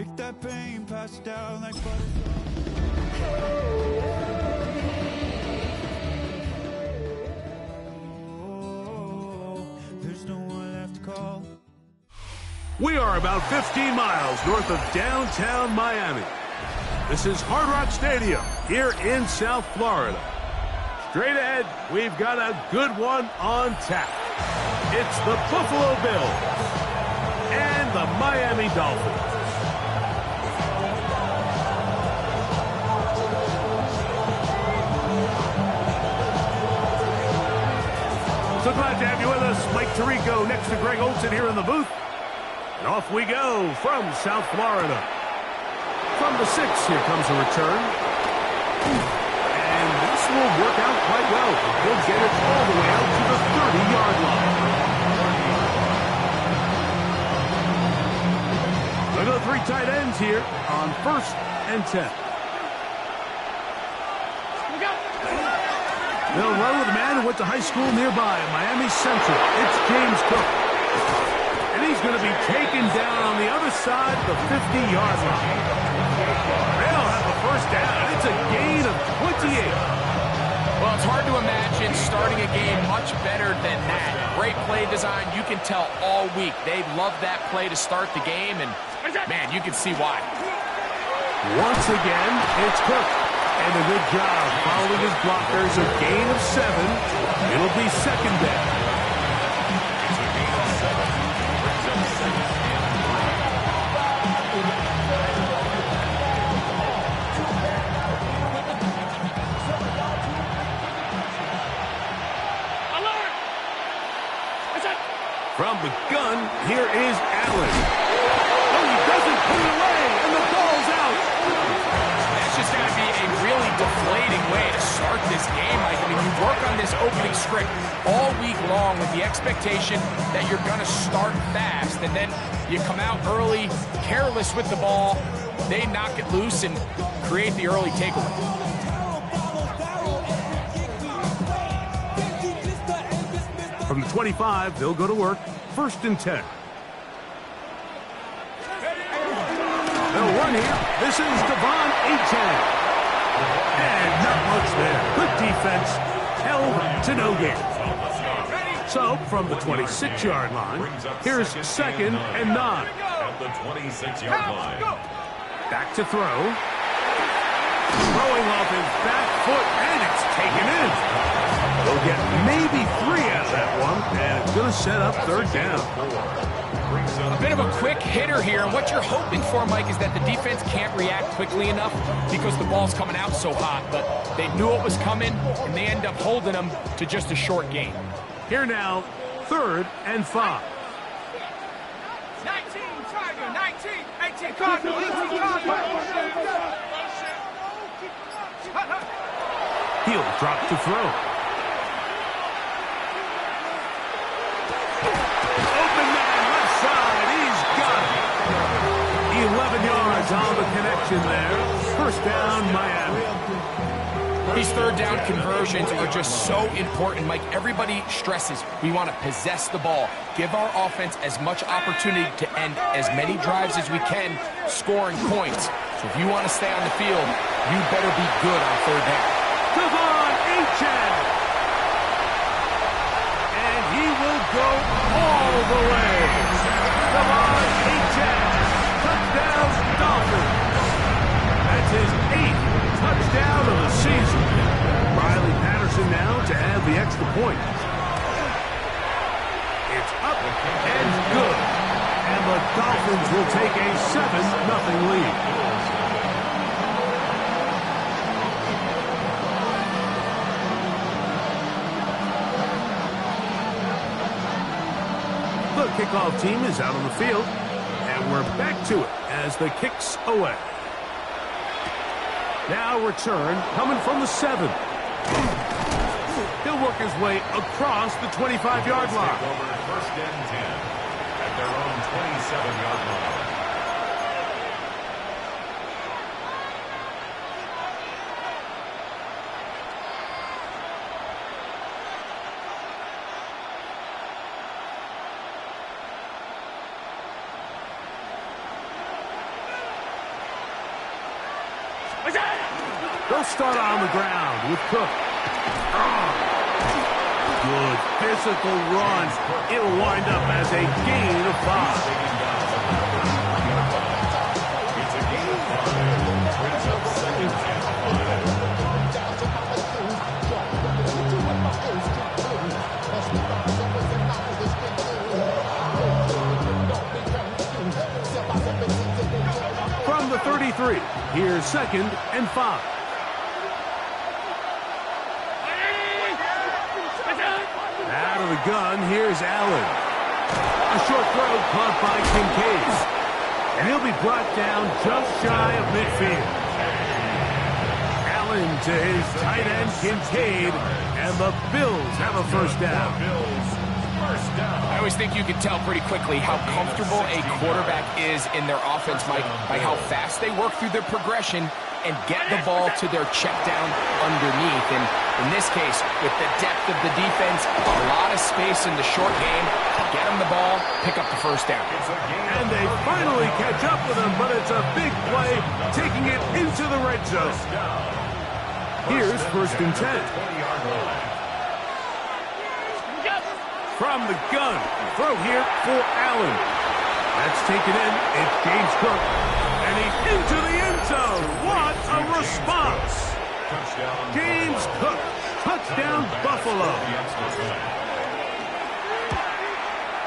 Take that pain, pass it down like butter. There's no one left to call. We are about 15 miles north of downtown Miami. This is Hard Rock Stadium here in South Florida. Straight ahead, we've got a good one on tap. It's the Buffalo Bills and the Miami Dolphins. So glad to have you with us. Mike Tirico next to Greg Olson here in the booth. And off we go from South Florida. From the 6, here comes a return. And this will work out quite well. He'll get it all the way out to the 30-yard line. Look at the 3 tight ends here on 1st and 10. They'll run with a man who went to high school nearby, Miami Central. It's James Cook. And he's going to be taken down on the other side of the 50-yard line. They'll have the first down. It's a gain of 28. Well, it's hard to imagine starting a game much better than that. Great play design. You can tell all week they love that play to start the game, and, man, you can see why. Once again, it's Cook. And a good job following his blockers. A gain of 7. It'll be second down. From the gun, here is Allen. Oh, he doesn't put it away, and the ball's out. That's just going to be a really deflating way to start this game, Mike. I mean, you work on this opening script all week long with the expectation that you're going to start fast, and then you come out early, careless with the ball, they knock it loose and create the early takeaway. From the 25, they'll go to work. 1st and 10. They'll run here. This is Devon Achane. And not much there. Good defense. Held to no gain. So, from the 26-yard line, here's 2nd and 9. At the 26-yard line. Back to throw. Throwing off his back foot, and it's taken in. They'll get maybe 3 out of that one, and it's going to set up 3rd down. A bit of a quick hitter here, and what you're hoping for, Mike, is that the defense can't react quickly enough because the ball's coming out so hot, but they knew it was coming, and they end up holding them to just a short gain. Here now, 3rd and 5. 19, Tiger, 19, 18, Cardinal, 18, Cardinal. He'll drop to throw. Open man, left side, he's got it. 11 yards on the connection there. 1st down, Miami. These 3rd down conversions are just so important, Mike. Everybody stresses we want to possess the ball, give our offense as much opportunity to end as many drives as we can, scoring points. So if you want to stay on the field, you better be good on 3rd down. Devon Achane. And he will go all the way. Devon Achane. Touchdown, Dolphins. That's his 8th touchdown of the season. Riley Patterson now to add the extra point. It's up and good. And the Dolphins will take a 7-0 lead. The kickoff team is out on the field, and we're back to it as the kick's away. Now return coming from the 7. He'll work his way across the 25-yard line. Over 1st and 10 at their own 27-yard line. They'll start on the ground with Cook. Good physical run. It'll wind up as a gain of 5. It's a gain of 5. Brings up second and 5. From the 33, here's second and 5. Out of the gun, here's Allen. A short throw caught by Kincaid. And he'll be brought down just shy of midfield. Allen to his tight end, Kincaid. And the Bills have a first down. I always think you can tell pretty quickly how comfortable a quarterback is in their offense, Mike, by how fast they work through their progression and get the ball to their check down underneath. And in this case, with the depth of the defense, a lot of space in the short game, get them the ball, pick up the first down. And they finally catch up with him, but it's a big play, taking it into the red zone. Here's first and 10. From the gun, throw here for Allen. That's taken in. It's James Cook. And he's into the end zone. What a response. James Cook. Touchdown, Buffalo.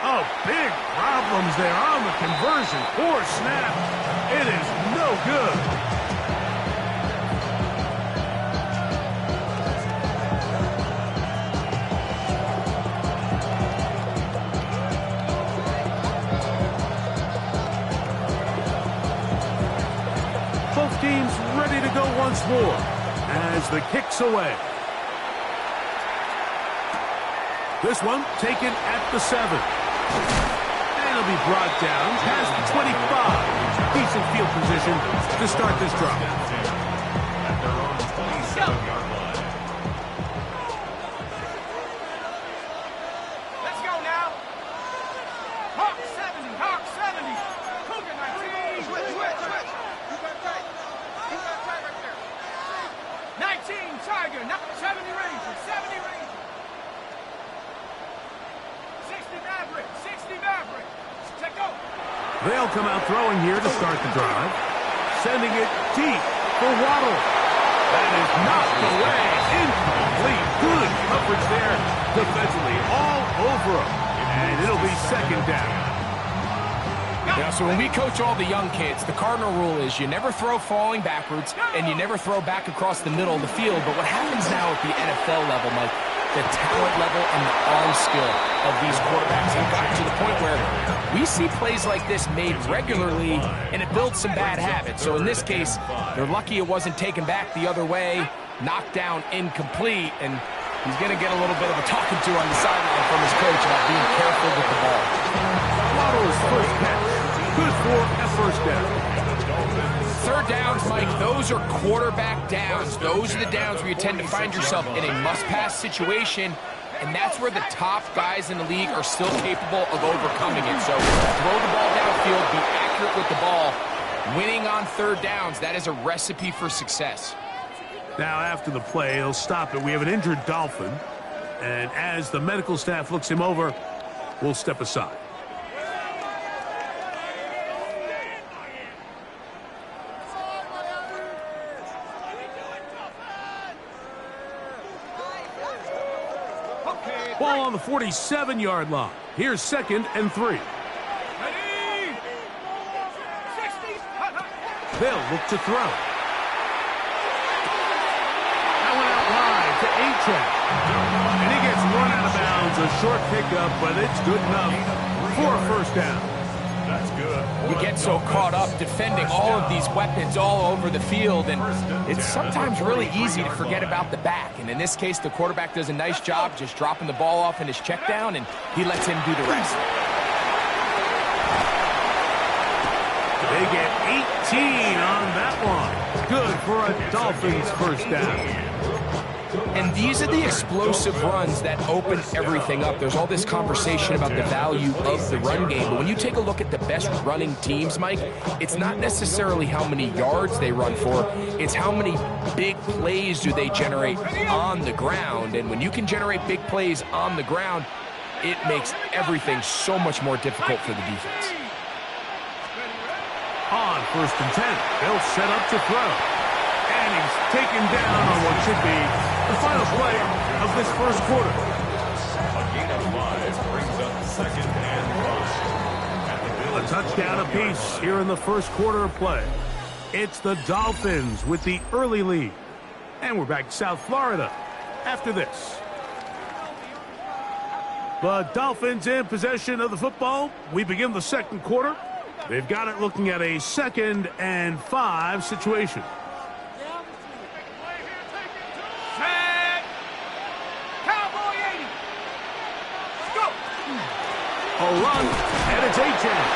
Oh, big problems there on the conversion. Poor snap. It is no good. Both teams ready to go once more as the kick's away. This one taken at the 7. And it'll be brought down past the 25. Decent field position to start this drive. At their own 27-yard line. Let's go now. Hawk 70, Hawk 70. Cougar 19. Switch. You got tight. You got tight right there. 19, Tiger. 70 Ranger. 70 Ranger. 60 Maverick. 60 Maverick. Take over. They'll come out throwing here to start the drive. Sending it deep for Waddle. That is knocked away. Incomplete. Good coverage there defensively all over him. And it'll be second down. Yeah, so when we coach all the young kids, the cardinal rule is you never throw falling backwards and you never throw back across the middle of the field. But what happens now at the NFL level, Mike, the talent level and the arm skill of these quarterbacks have gotten to the point where we see plays like this made regularly, and it builds some bad habits. So in this case, they're lucky it wasn't taken back the other way, knocked down incomplete, and he's going to get a little bit of a talking to on the sideline from his coach about being careful with the ball. Waddle's first catch. Good for a first down. Third downs, Mike, those are quarterback downs. Those are the downs where you tend to find yourself in a must-pass situation, and that's where the top guys in the league are still capable of overcoming it. So throw the ball downfield, be accurate with the ball. Winning on third downs, that is a recipe for success. Now, after the play, he'll stop it. We have an injured Dolphin, and as the medical staff looks him over, we'll step aside. Ball on the 47-yard line. Here's second and 3. Ready? 60. They'll look to throw. That went out wide to A-Track. And he gets run out of bounds. A short pickup, but it's good enough for a first down. That's good. We get so caught up defending all of these weapons all over the field, and it's sometimes really easy to forget about the back. And in this case, the quarterback does a nice job just dropping the ball off in his check down, and he lets him do the rest. They get 18 on that one. Good for a Dolphins first down. And these are the explosive runs that open everything up. There's all this conversation about the value of the run game, but when you take a look at the best running teams, Mike, it's not necessarily how many yards they run for, it's how many big plays do they generate on the ground. And when you can generate big plays on the ground, it makes everything so much more difficult for the defense. On 1st and 10, they'll set up to throw. And he's taken down on what should be the final play of this first quarter. A gain of 5 brings up 2nd and 5. A touchdown apiece here in the first quarter of play. It's the Dolphins with the early lead. And we're back to South Florida after this. The Dolphins in possession of the football. We begin the second quarter. They've got it looking at a 2nd and 5 situation. Set. Cowboy 80. Let's go. A run, and it's A-Chan.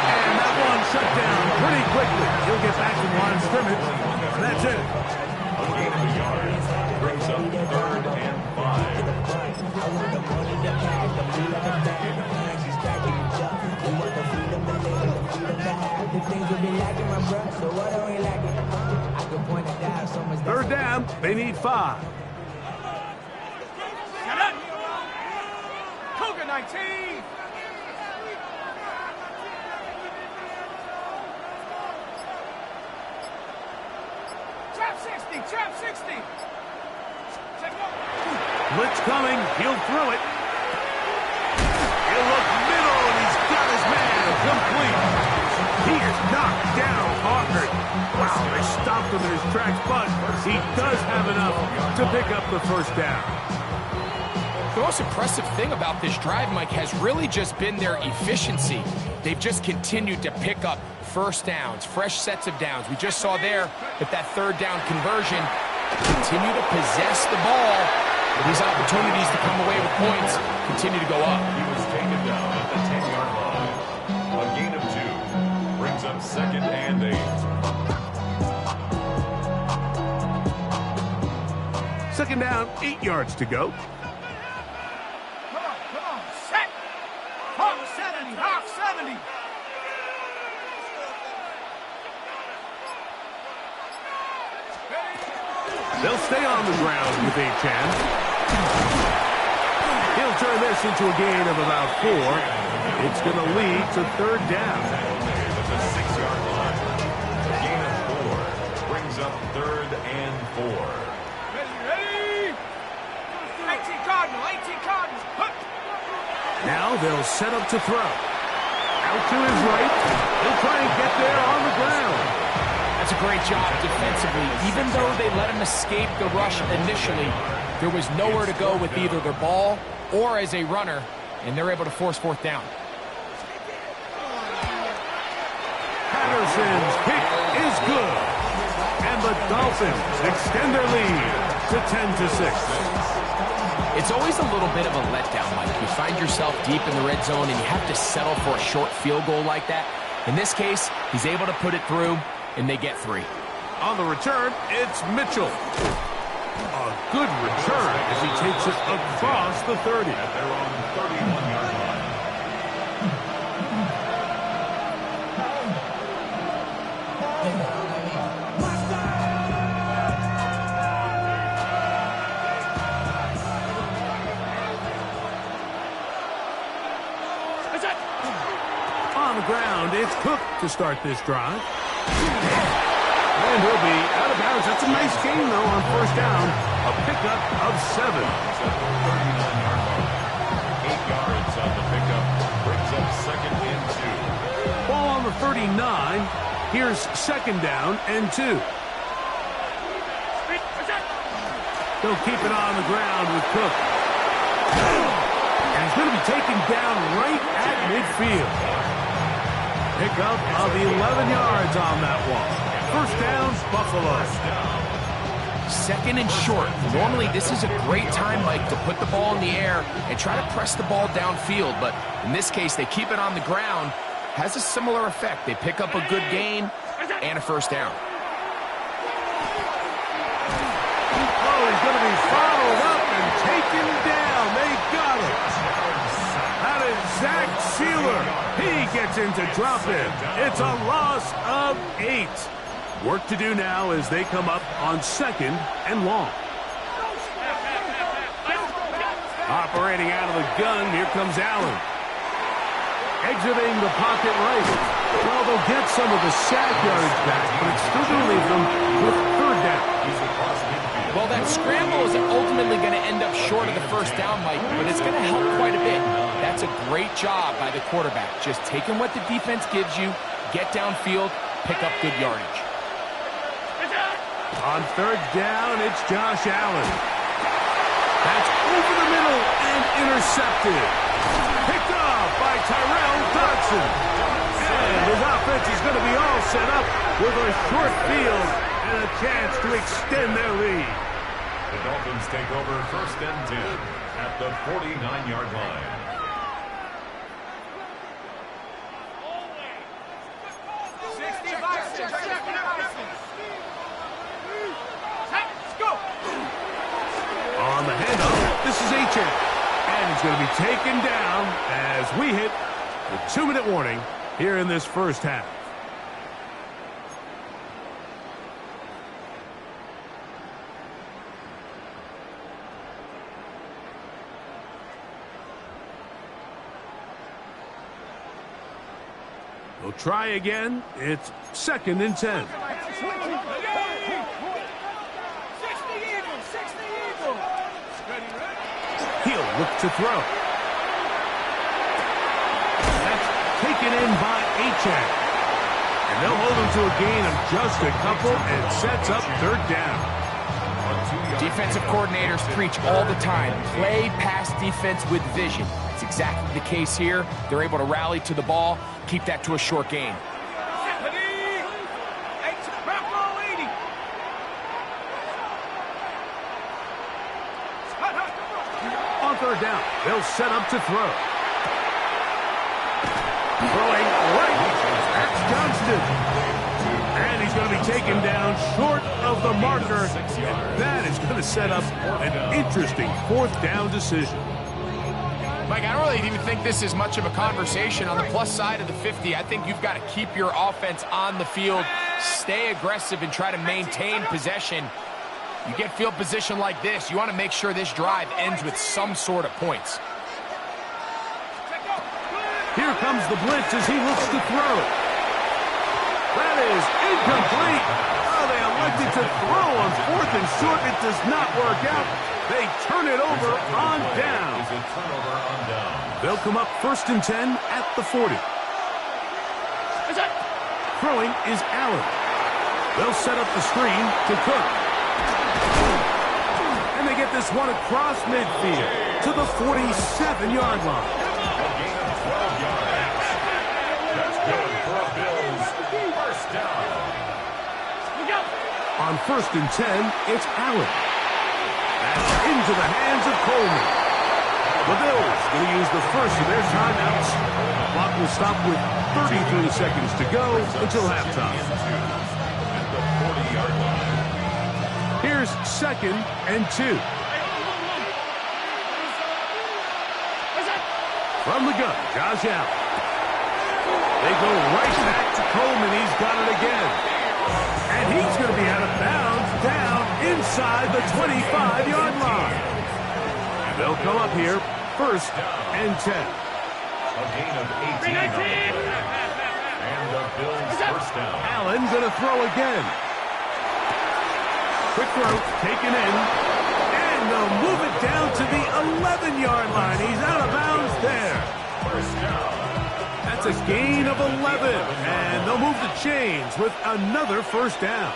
And that one shut down pretty quickly. He'll get back to the line of scrimmage, and that's it. A gain of a yard brings up 3rd and 5. Third down, they need 5. Shut up. Cougar 19. Trap 60. Trap 60. Check one. Blitz coming, he'll throw it. He'll look middle, and he's got his man complete. He is knocked down hard. Wow, they stopped him in his tracks, but he does have enough to pick up the first down. The most impressive thing about this drive, Mike, has really just been their efficiency. They've just continued to pick up first downs, fresh sets of downs. We just saw there that that 3rd down conversion, continue to possess the ball. These opportunities to come away with points continue to go up. He was taken down at the 10-yard line. A gain of 2 brings up 2nd and 8. 2nd down, 8 yards to go. Come on. Set. Hawk 70. Hawk 70. They'll stay on the ground with A-Chan. He'll turn this into a gain of about 4. It's going to lead to 3rd down. At the 6-yard line. A gain of 4 brings up 3rd and 4. Ready. 18 Cardinal. 18 Cardinal. Hup. Now they'll set up to throw. Out to his right. He'll try and get there on the ground. That's a great job defensively. Even though they let him escape the rush initially, there was nowhere to go with either their ball or as a runner, and they're able to force 4th down. Patterson's kick is good. And the Dolphins extend their lead to 10-6. It's always a little bit of a letdown, Mike. You find yourself deep in the red zone and you have to settle for a short field goal like that. In this case, he's able to put it through, and they get 3. On the return, it's Mitchell. A good return as he takes it across the 30. At their own 31-yard line. On the ground, it's Cook to start this drive. And he'll be out of bounds. That's a nice gain, though, on 1st down. A pickup of 7. 39-yard line. 8 yards on the pickup. Brings up 2nd and 2. Ball on the 39. Here's 2nd down and 2. They'll keep it on the ground with Cook. And he's going to be taken down right at midfield. Pickup of 11 yards on that one. 1st down, Buffalo. 2nd and short. Normally, this is a great time, Mike, to put the ball in the air and try to press the ball downfield. But in this case, they keep it on the ground. Has a similar effect. They pick up a good gain and a 1st down. Oh, he's going to be taken down. They got him. That is Zach Sealer. He gets in to drop him. It's a loss of 8. Work to do now as they come up on 2nd and long. Operating out of the gun, here comes Allen. Exiting the pocket right. Well, they'll get some of the sack yardage back, but it's still going to leave them with 3rd down. Well, that scramble is ultimately going to end up short of the 1st down, Mike, but it's going to help quite a bit. That's a great job by the quarterback. Just taking what the defense gives you, get downfield, pick up good yardage. On 3rd down, it's Josh Allen. That's over the middle and intercepted. Picked off by Tyrell Dodson. And his offense is going to be all set up with a short field and a chance to extend their lead. The Dolphins take over 1st and 10 at the 49-yard line. On the handoff, this is H.A. And he's going to be taken down as we hit the 2-minute warning here in this 1st half. We'll try again. It's 2nd and 10. He'll look to throw. That's taken in by Achak. And they'll hold him to a gain of just a couple and sets up 3rd down. Defensive coordinators preach all the time. Play pass defense with vision. It's exactly the case here. They're able to rally to the ball, keep that to a short gain. On 3rd down, they'll set up to throw. Throwing right. That's Johnston. And he's going to be taken down short of the marker. And that is going to set up an interesting 4th down decision. Mike, I don't really even think this is much of a conversation. On the plus side of the 50, I think you've got to keep your offense on the field, stay aggressive, and try to maintain possession. You get field position like this, you want to make sure this drive ends with some sort of points. Here comes the blitz as he looks to throw. That is incomplete. Oh, they elected to throw on 4th and short. It does not work out. They turn it over on down. They'll come up 1st and 10 at the 40. Throwing is Allen. They'll set up the screen to Cook. And they get this one across midfield to the 47-yard line. A gain of 12 yards. That's good for a Bills 1st down. On 1st and 10, it's Allen. That's into the hands of Coleman. The Bills going to use the first of their timeouts. The clock will stop with 33 seconds to go until halftime. At the 40-yard line. Here's 2nd and 2. From the gun, Josh Allen. They go right back to Coleman. He's got it again. And he's going to be out of bounds down inside the 25-yard line. And they'll come up here 1st and 10. A gain of 18 on the play. And the Bills 1st down. Allen going to throw again. Quick throw, taken in. And they'll move it down to the 11-yard line. He's out of bounds there. 1st down. That's a gain of 11. And they'll move the chains with another 1st down.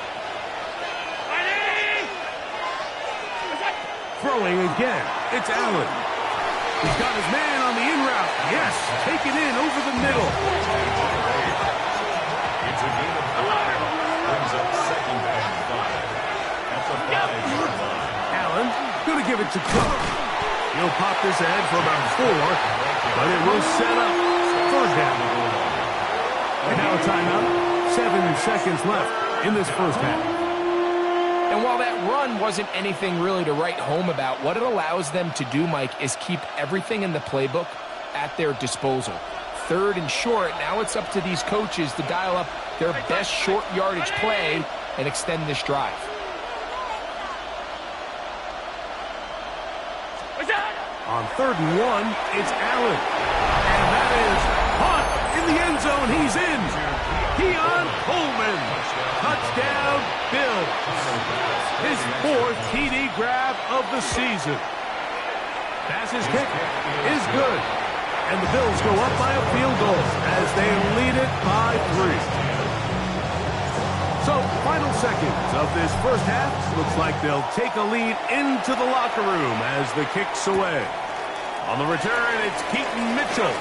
Throwing again. It's Allen. He's got his man on the in route. Yes, take it in over the middle. It's a gain of 5. Brings up 2nd and 5. That's a 5-yard line. Allen going to give it to Cook. He'll pop this ahead for about 4, but it will set up 3rd down. And now a timeout. 7 seconds left in this 1st half. And while that run wasn't anything really to write home about, what it allows them to do, Mike, is keep everything in the playbook at their disposal. 3rd and short, now it's up to these coaches to dial up their best short yardage play and extend this drive. On 3rd and 1, it's Allen. And that is caught in the end zone. He's in. Keon Coleman. Touchdown, Bills. His 4th TD grab of the season. Pass's kick is good. And the Bills go up by a field goal as they lead it by 3. So, final seconds of this first half. Looks like they'll take a lead into the locker room as the kick's away. On the return, it's Keaton Mitchell.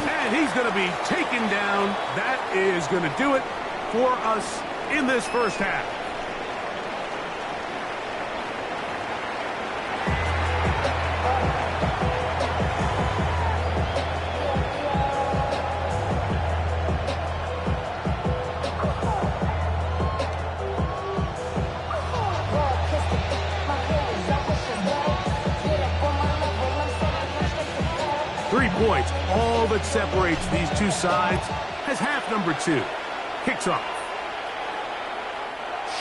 And he's going to be taken down. That is going to do it for us in this first half. Points, all that separates these two sides, as half number 2 kicks off.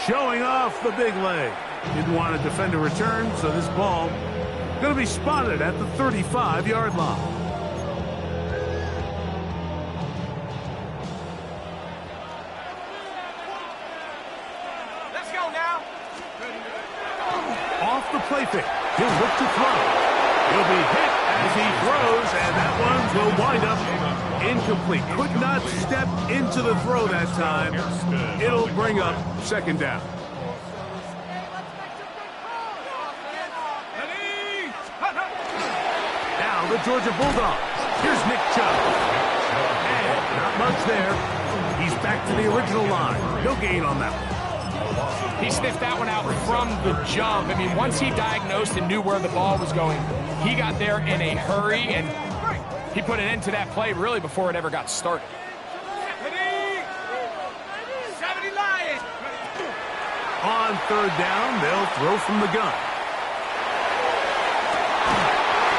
Showing off the big leg. Didn't want to defend a return, so this ball going to be spotted at the 35-yard line. Let's go now. Off the play fake. He'll look to throw. He'll be hit as he throws, and that one will wind up incomplete. Could not step into the throw that time. It'll bring up 2nd down. Now the Georgia Bulldogs. Here's Nick Chubb. And not much there. He's back to the original line. No gain on that one. He sniffed that one out from the jump. I mean, once he diagnosed and knew where the ball was going, he got there in a hurry, and he put an end to that play really before it ever got started. 70 Lions. On 3rd down, they'll throw from the gun.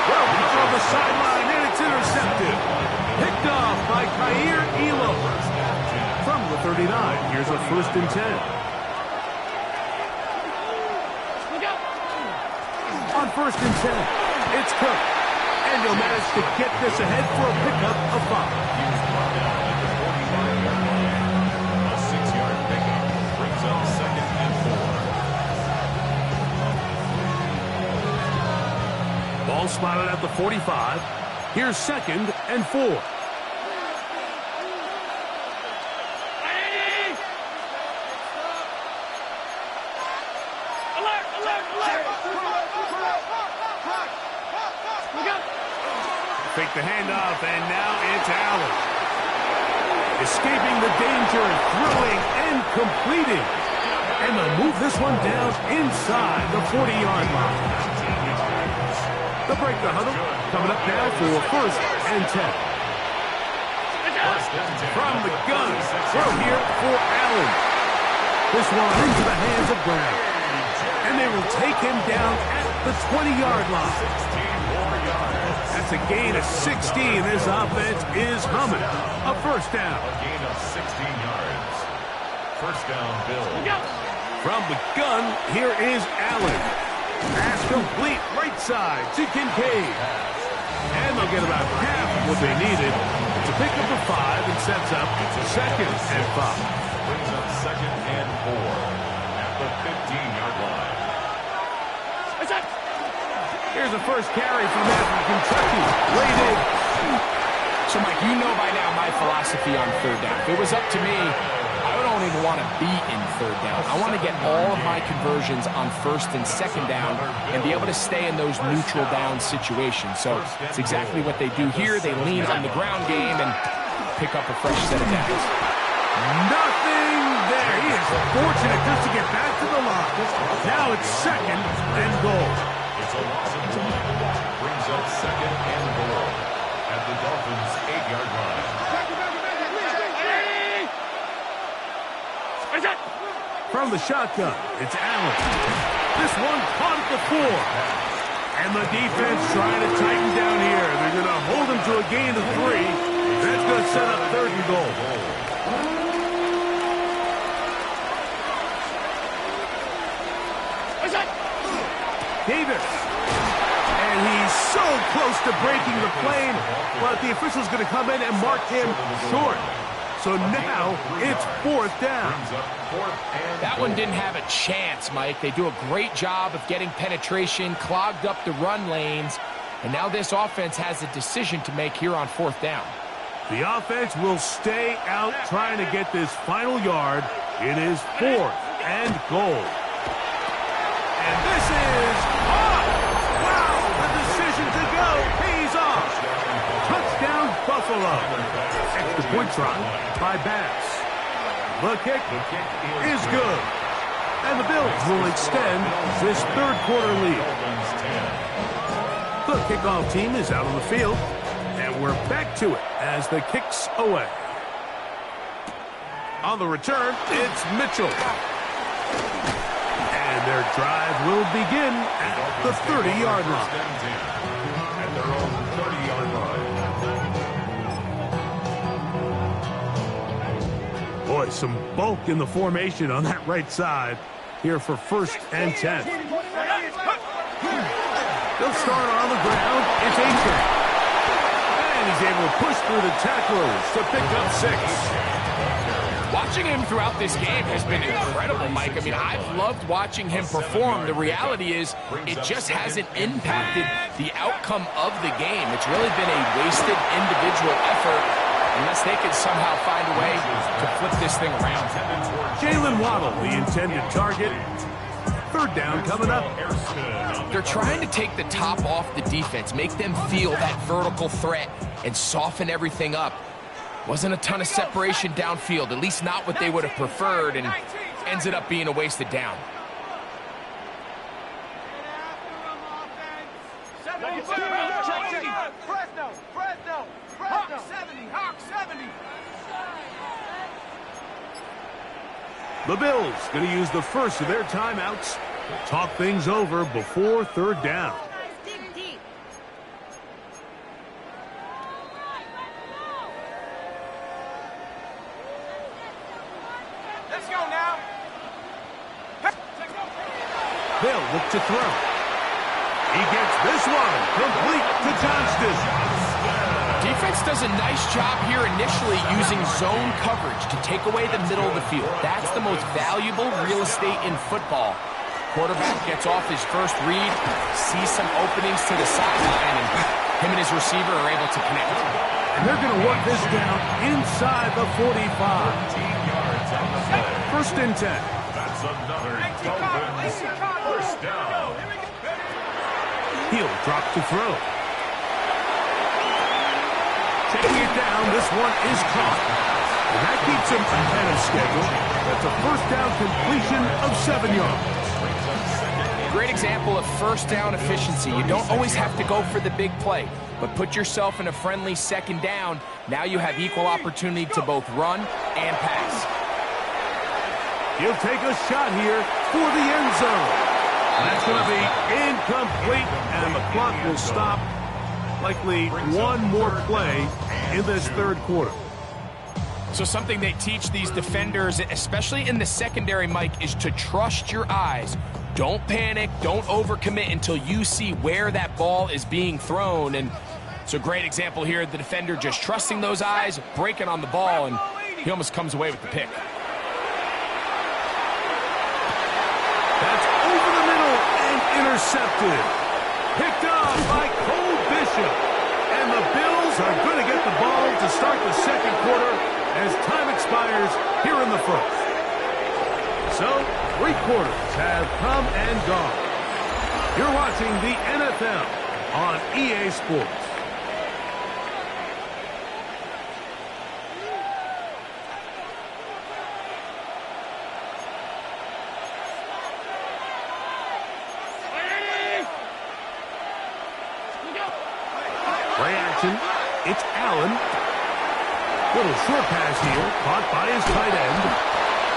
Well, from the sideline, and it's intercepted. Picked off by Kaiir Elam. From the 39, here's a 1st and 10. On 1st and 10, it's Cook. And he'll manage to get this ahead for a pickup of 5. A 6-yard pickup brings up 2nd and 4. Ball spotted at the 45. Here's 2nd and 4. Fake the handoff, and now it's Allen. Escaping the danger, throwing and completing. And they'll move this one down inside the 40-yard line. They'll break the huddle. Coming up now for 1st and 10. From the gun, throw here for Allen. This one into the hands of Brown. And they will take him down at the 20-yard line. That's a gain of 16. This offense is humming. A 1st down. A gain of 16 yards. 1st down, Bills. From the gun, here is Allen. Pass complete, right side to Kincaid. And they'll get about half what they needed to pick up a 5 and sets up 2nd and 5. Brings up 2nd and 4 at the 15-yard line. Here's the first carry from that from Kentucky. Laid in. So, Mike, you know by now my philosophy on 3rd down. If it was up to me, I don't even want to be in 3rd down. I want to get all of my conversions on 1st and 2nd down and be able to stay in those neutral down situations. So it's exactly what they do here. They lean on the ground game and pick up a fresh set of downs. Nothing there. He is fortunate just to get back to the line. Now it's 2nd and goal. It's a loss of 1. Brings up 2nd and goal at the Dolphins' 8-yard line. From the shotgun, it's Allen. This one caught at the 4. And the defense trying to tighten down here. They're going to hold him to a gain of 3. That's going to set up 3rd and goal. Davis. And he's so close to breaking the plane, but the official's going to come in and mark him short. So now it's 4th down. That one didn't have a chance, Mike. They do a great job of getting penetration, clogged up the run lanes, and now this offense has a decision to make here on 4th down. The offense will stay out trying to get this final yard. It is 4th and goal. And this is off! Wow, the decision to go pays off. Touchdown, Buffalo. Extra point try by Bass. The kick is good. And the Bills will extend this 3rd quarter lead. The kickoff team is out on the field. And we're back to it as the kick's away. On the return, it's Mitchell. And their drive will begin at the 30-yard line. At their own 30-yard line. Boy, some bulk in the formation on that right side here for 1st and 10. They'll start on the ground. It's A-Train. And he's able to push through the tacklers to pick up 6. Watching him throughout this game has been incredible, Mike. I mean, I've loved watching him perform. The reality is it just hasn't impacted the outcome of the game. It's really been a wasted individual effort unless they can somehow find a way to flip this thing around. Jalen Waddle, the intended target. 3rd down coming up. They're trying to take the top off the defense, make them feel that vertical threat, and soften everything up. Wasn't a ton of separation downfield, at least not what they would have preferred, and ends it up being a wasted down. Hawk 70, Hawk 70. The Bills going to use the first of their timeouts to talk things over before 3rd down. Let's go now. They'll look to throw. He gets this one complete to Johnston. Defense does a nice job here initially using zone coverage to take away the middle of the field. That's the most valuable real estate in football. Quarterback gets off his first read, sees some openings to the sideline, and him and his receiver are able to connect. And they're going to work this down inside the 45. 1st and 10. That's another Dolphins 1st down. He'll drop to throw. Taking it down, this one is caught. And that keeps him ahead of schedule. That's a 1st down completion of 7 yards. Great example of 1st down efficiency. You don't always have to go for the big play, but put yourself in a friendly 2nd down. Now you have equal opportunity to both run and pass. He'll take a shot here for the end zone. That's going to be incomplete, and the clock will stop. Likely one more play in this 3rd quarter. So something they teach these defenders, especially in the secondary, Mike, is to trust your eyes. Don't panic, don't overcommit until you see where that ball is being thrown. And it's a great example here, the defender just trusting those eyes, breaking on the ball, and he almost comes away with the pick. That's over the middle and intercepted. Picked up by Cole Bishop. And the Bills are going to get the ball to start the 2nd quarter as time expires here in the 1st. So, 3 quarters have come and gone. You're watching the NFL on EA Sports. Play action. It's Allen. Little short pass here, caught by his tight end.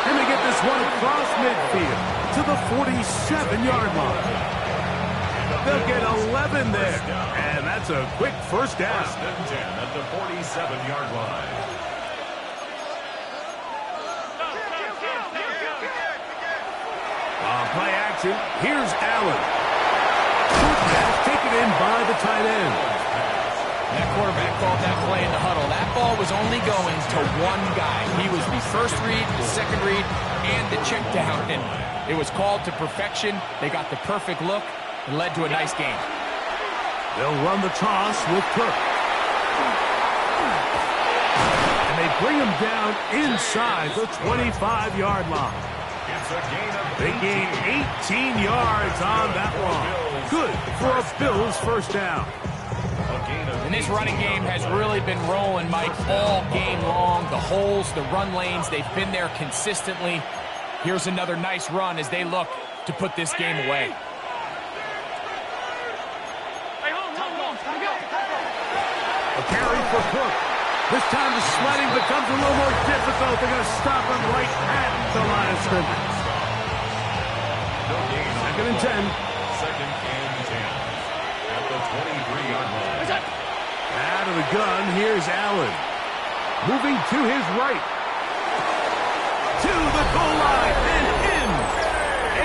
And they get this one across midfield to the 47-yard line. They'll get 11 there, and that's a quick first down. First and 10 at the 47-yard line. On play action, here's Allen. Short pass taken in by the tight end. That quarterback called that play in the huddle. That ball was only going to one guy. He was the first read, the second read, and the check down. And it was called to perfection. They got the perfect look and led to a nice game. They'll run the toss with Cook. And they bring him down inside the 25-yard line. It's a gain of They gain 18 yards on that one. Good for a Bills first down. And this running game has really been rolling, Mike, all game long. The holes, the run lanes, they've been there consistently. Here's another nice run as they look to put this game away. A carry for Cook. This time the sledding becomes a little more difficult. They're going to stop him right at the line of scrimmage. Second and 10. Second and 10 at the 23-yard line. Out of the gun, here's Allen. Moving to his right. To the goal line and in.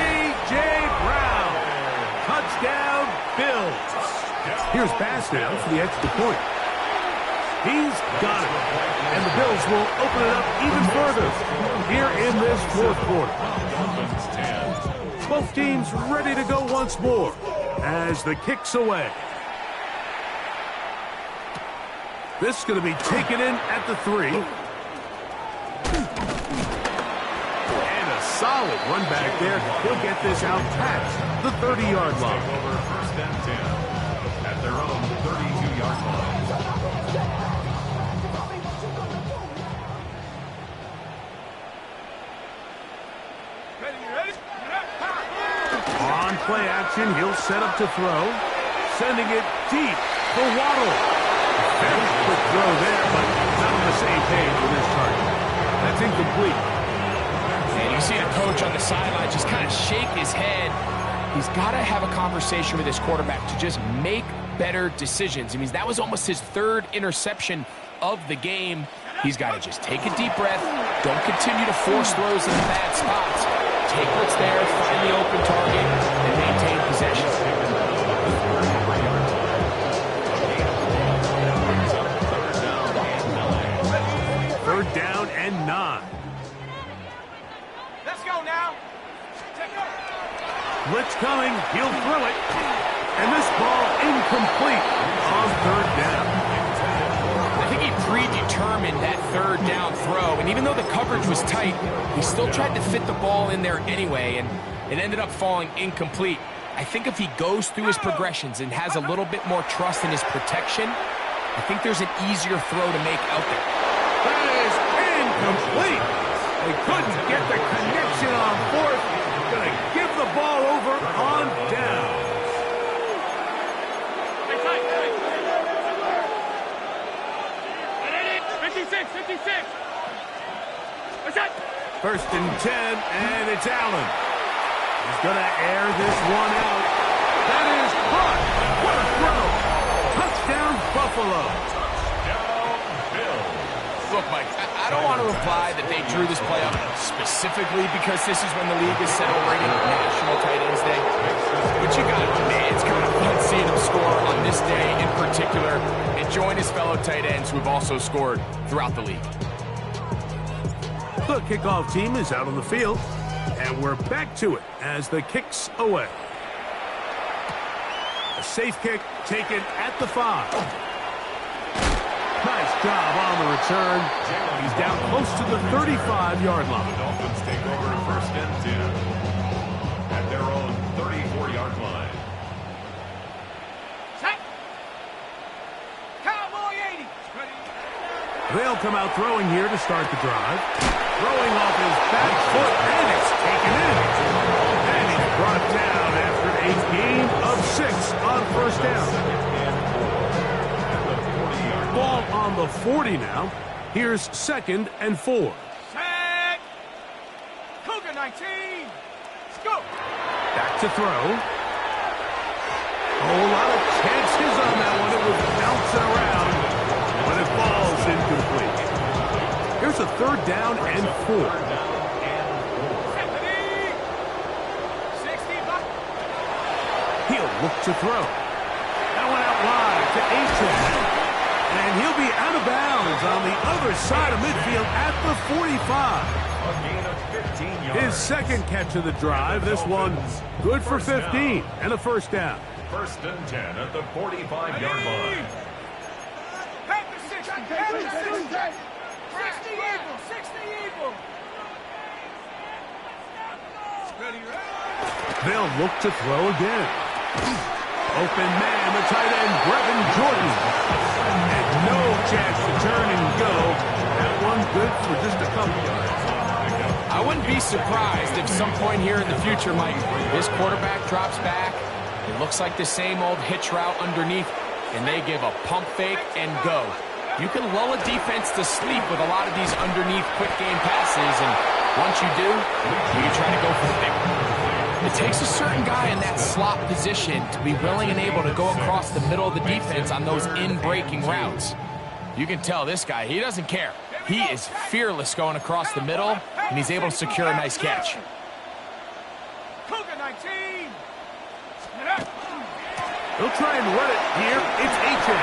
A.J. Brown. Touchdown, Bills. Here's Bass now for the extra point. He's got it. And the Bills will open it up even further here in this fourth quarter. Both teams ready to go once more as the kick's away. This is going to be taken in at the 3. And a solid run back there. He'll get this out past the 30-yard line. Over first and 10 at their own 32-yard line. On play action, he'll set up to throw. Sending it deep for Waddle. Very quick throw there, but not on the same page with his target. That's incomplete. And you see the coach on the sideline just kind of shake his head. He's got to have a conversation with his quarterback to just make better decisions. I mean, that was almost his third interception of the game. He's got to just take a deep breath. Don't continue to force throws in bad spots. Take what's there, find the open target, and maintain possession. Third down and 9. Let's go now. Blitz coming, he'll throw it. And this ball incomplete on third down. I think he predetermined that third down throw, and even though the coverage was tight, he still tried to fit the ball in there anyway, and it ended up falling incomplete. I think if he goes through his progressions and has a little bit more trust in his protection, I think there's an easier throw to make out there. That is incomplete. They couldn't get the connection on fourth. Going to give the ball over on down. 56. First and 10, and it's Allen. He's going to air this one out. That is caught. What a throw. Touchdown, Buffalo. Touchdown, Bills. Look, Mike, I don't want to imply that they drew this play up specifically because this is when the league is celebrating National Tight Ends Day. But you got to admit, it's kind of fun seeing him score on this day in particular and join his fellow tight ends who have also scored throughout the league. The kickoff team is out on the field, and we're back to it as the kick's away. A safe kick taken at the 5. Nice job on the return. He's down close to the 35-yard line. The Dolphins take over first and 10 at their own 34-yard line. Set. Cowboy 80. They'll come out throwing here to start the drive. Throwing off his back foot, and it's taken in. And he's brought down after a gain of 6 on first down. Ball on the 40 now. Here's second and 4. Set. Cougar Cougar 19. Go. Back to throw. A whole lot of chances on that one. It was bouncing around when it falls incomplete. Here's a 3rd down and 4. 60. He'll look to throw. That one out wide to Aiton. And he'll be out of bounds on the other side of midfield at the 45. A gain of 15 yards. His 2nd catch of the drive. This one good for 15 and a 1st down. 1st and 10 at the 45-yard line. Pack the 60. Pack the 60. 60 Eagle. 60 Eagle. They'll look to throw again. Open man, the tight end, Brevin Jordan. And no chance to turn and go. That one good for just a couple yards. I wouldn't be surprised if some point here in the future, Mike, this quarterback drops back. It looks like the same old hitch route underneath, and they give a pump fake and go. You can lull a defense to sleep with a lot of these underneath quick game passes, and once you do, you can try to go for the big one. It takes a certain guy in that slot position to be willing and able to go across the middle of the defense on those in-breaking routes. You can tell this guy, he doesn't care. He is fearless going across the middle, and he's able to secure a nice catch. Cougar 19. They'll try and run it here. It's Aiton.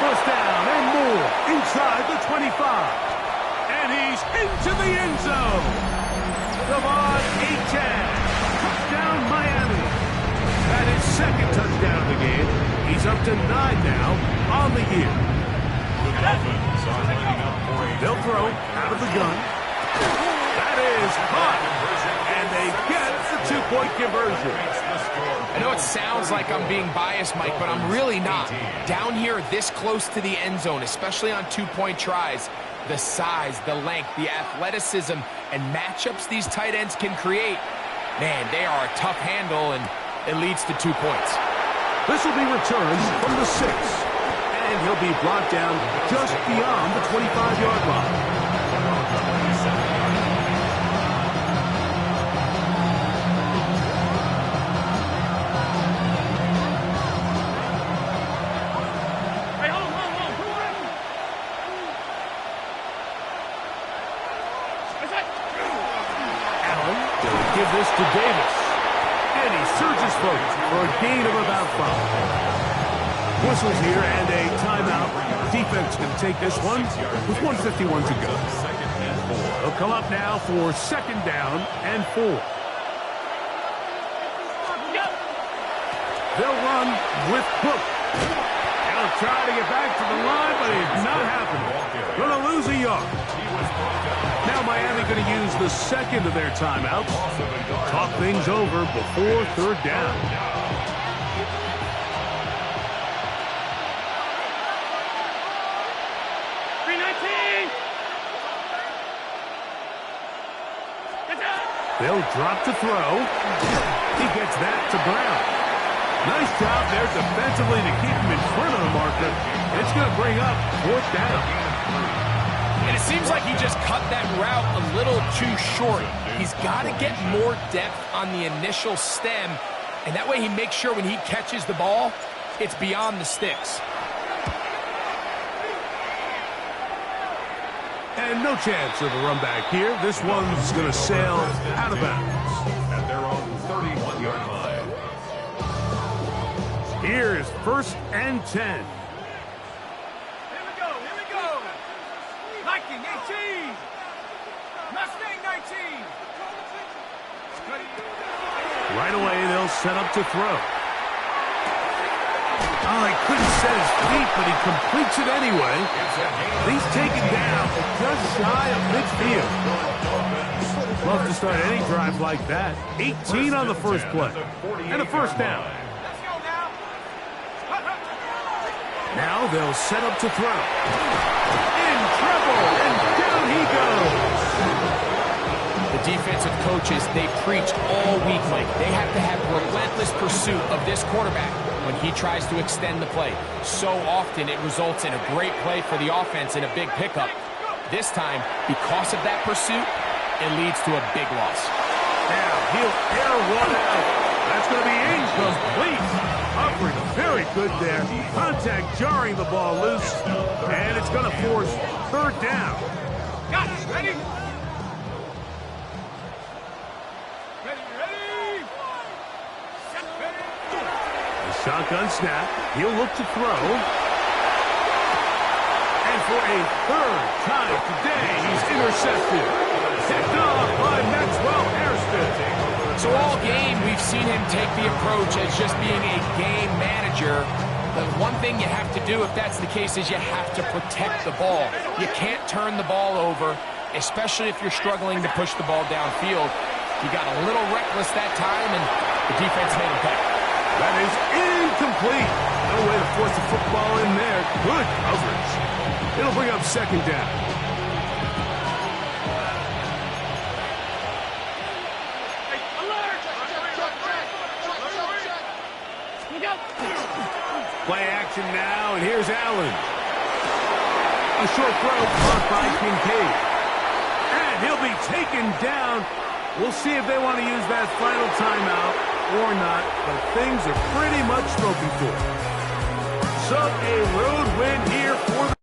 1st down and more inside the 25. And he's into the end zone. Devon Aiton. Touchdown, Miami. That is 2nd touchdown of the game. He's up to 9 now on the year. The Dolphins are lining up for a... They'll throw out of the gun. That is caught. And they get the 2-point conversion. I know it sounds like I'm being biased, Mike, but I'm really not. Down here this close to the end zone, especially on 2-point tries, the size, the length, the athleticism, and matchups these tight ends can create, man, they are a tough handle, and it leads to 2 points. This will be returned from the 6. And he'll be brought down just beyond the 25-yard line. Give this to Davis. And he surges forward for a gain of about 5. Whistles here and a timeout. Defense can take this one with 1:51 to go. They'll come up now for 2nd down and 4. They'll run with Cook. They'll try to get back to the line, but it's not happening. Going to lose a yard. Now Miami going to use the 2nd of their timeouts. Talk things over before 3rd down. They'll drop to throw. He gets that to Brown. Nice job there defensively to keep him in front of the marker. It's going to bring up 4th down. And it seems like he just cut that route a little too short. He's got to get more depth on the initial stem, and that way he makes sure when he catches the ball, it's beyond the sticks. And no chance of a run back here. This one's going to sail out of bounds. At their own 31-yard line. Here's 1st and 10. Here we go. Here we go. Viking 18. Mustang 19. Right away, they'll set up to throw. Oh, he couldn't set his feet, but he completes it anyway. He's taken down just shy of midfield. Love to start any drive like that. 18 on the first play. And a 1st down. Let's go now. Now they'll set up to throw. In trouble, and down he goes. The defensive coaches, they preach all week, Mike. They have to have relentless pursuit of this quarterback when he tries to extend the play. So often it results in a great play for the offense and a big pickup. This time, because of that pursuit, it leads to a big loss. Now he'll air one out. That's going to be incomplete. Covering very good there. Contact jarring the ball loose. And it's going to force third down. Got it. Ready? Ready. Set, ready. The shotgun snap. He'll look to throw. And for a third time today, he's intercepted. Picked off by Maxwell Hairston. So all game, we've seen him take the approach as just being a game manager. But one thing you have to do if that's the case is you have to protect the ball. You can't turn the ball over, especially if you're struggling to push the ball downfield. He got a little reckless that time, and the defense made him pay. That is incomplete. No way to force the football in there. Good coverage. It'll bring up second down. Play action now, and here's Allen. A short throw caught by Kincaid. And he'll be taken down. We'll see if they want to use that final timeout or not, but things are pretty much smoking for. So a road win here for the...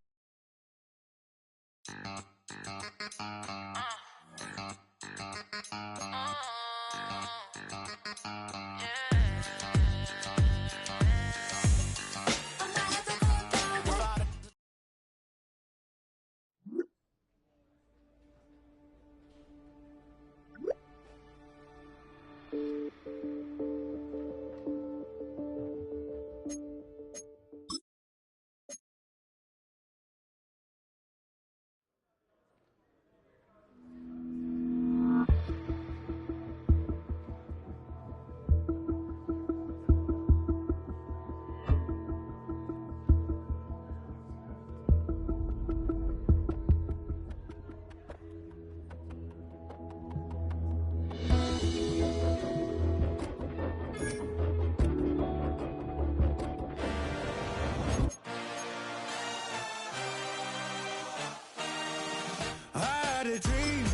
I had a dream.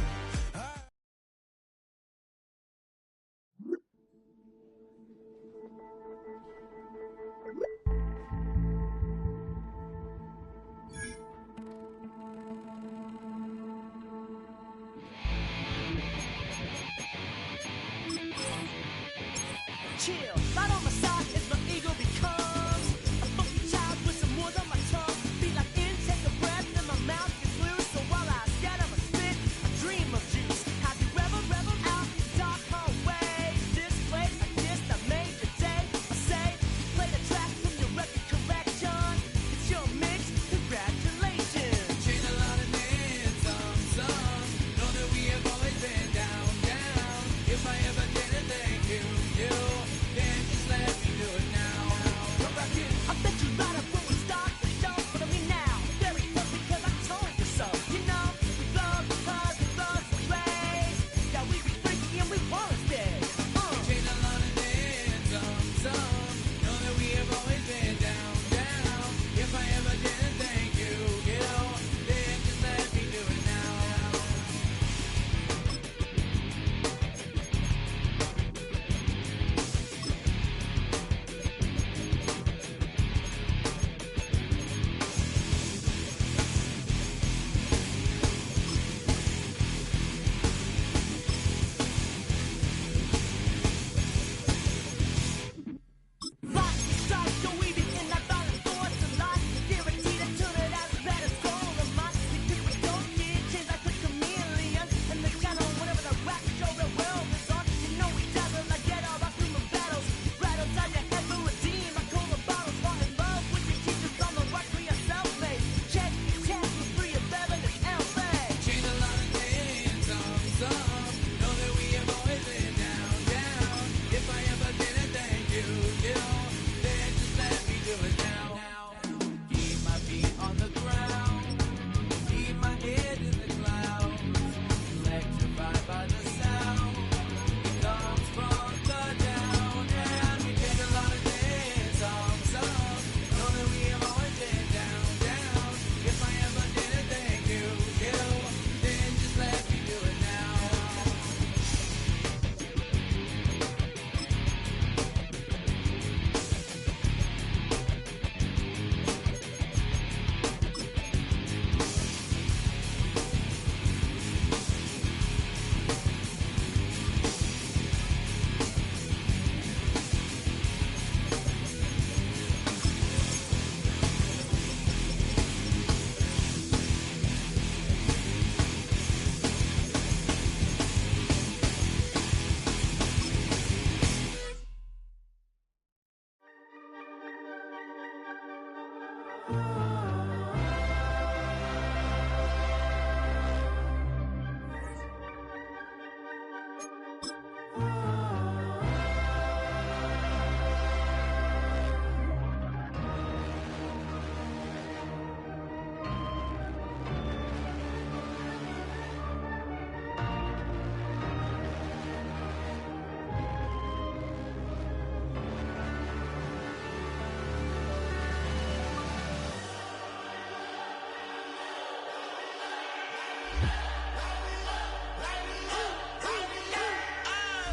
Chill, right on my side as my ego becomes a funky child with some words on my tongue. Be like in, take a breath, and my mouth gets loose. So while I scatter my spit, I dream of juice. Have you revel out in dark hallways? This place like this that made the day. I say, play the track from your record collection. It's your mix, congratulations. Changed a lot of names, some. Know that we have always been down. If I ever didn't thank you, then just let me do it now. Come back in. I bet you right up when we start the show, but I mean now. Very close because I told you so. You know, we love because we love the place. Yeah, we be freaky and we wanna stay. Changed a lot of names, some. Know that we have always been down. If I ever didn't thank you, then just let me do it now.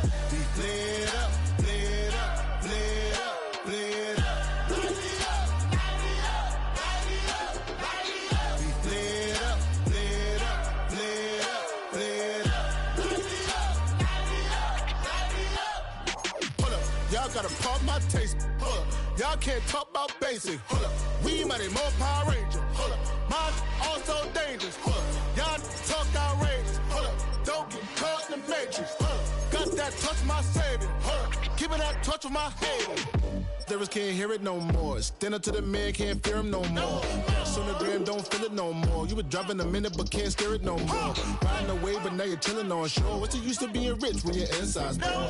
We flared up, flared up, flared up, flared up. Y'all gotta pump my taste. Hold up. Y'all can't talk about basic. Hold up. We mighty more Power Ranger. Hold up. Mine also dangerous. Hold up. Y'all talk outrageous. Hold up. Don't get caught in the matrix. Hold up. Got that touch my savior. Hold up. Keeping that touch with my haters. Lyrics can't hear it no more. Stand up to the man, can't fear him no more. Sonogram don't feel it no more. You were driving a minute but can't steer it no more. Riding away but now you're chilling on shore. What's the use of being rich when your inside's poor?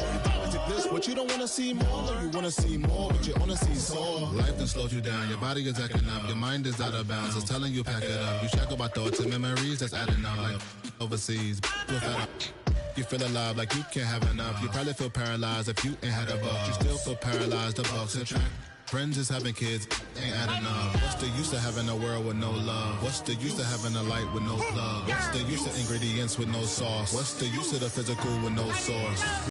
This what you don't wanna see more. You wanna see more but you wanna see sore. Life done slowed you down. Your body is acting up. Your mind is out of bounds. It's telling you pack it up. You shackle by thoughts and memories that's adding up. Like overseas. You feel alive like you can't have enough. You probably feel paralyzed if you ain't had a buck. You still feel paralyzed, the bucks and track. Friends is having kids, ain't adding up. What's the use of having a world with no love? What's the use of having a light with no plug? What's the use of ingredients with no sauce? What's the use of the physical with no source?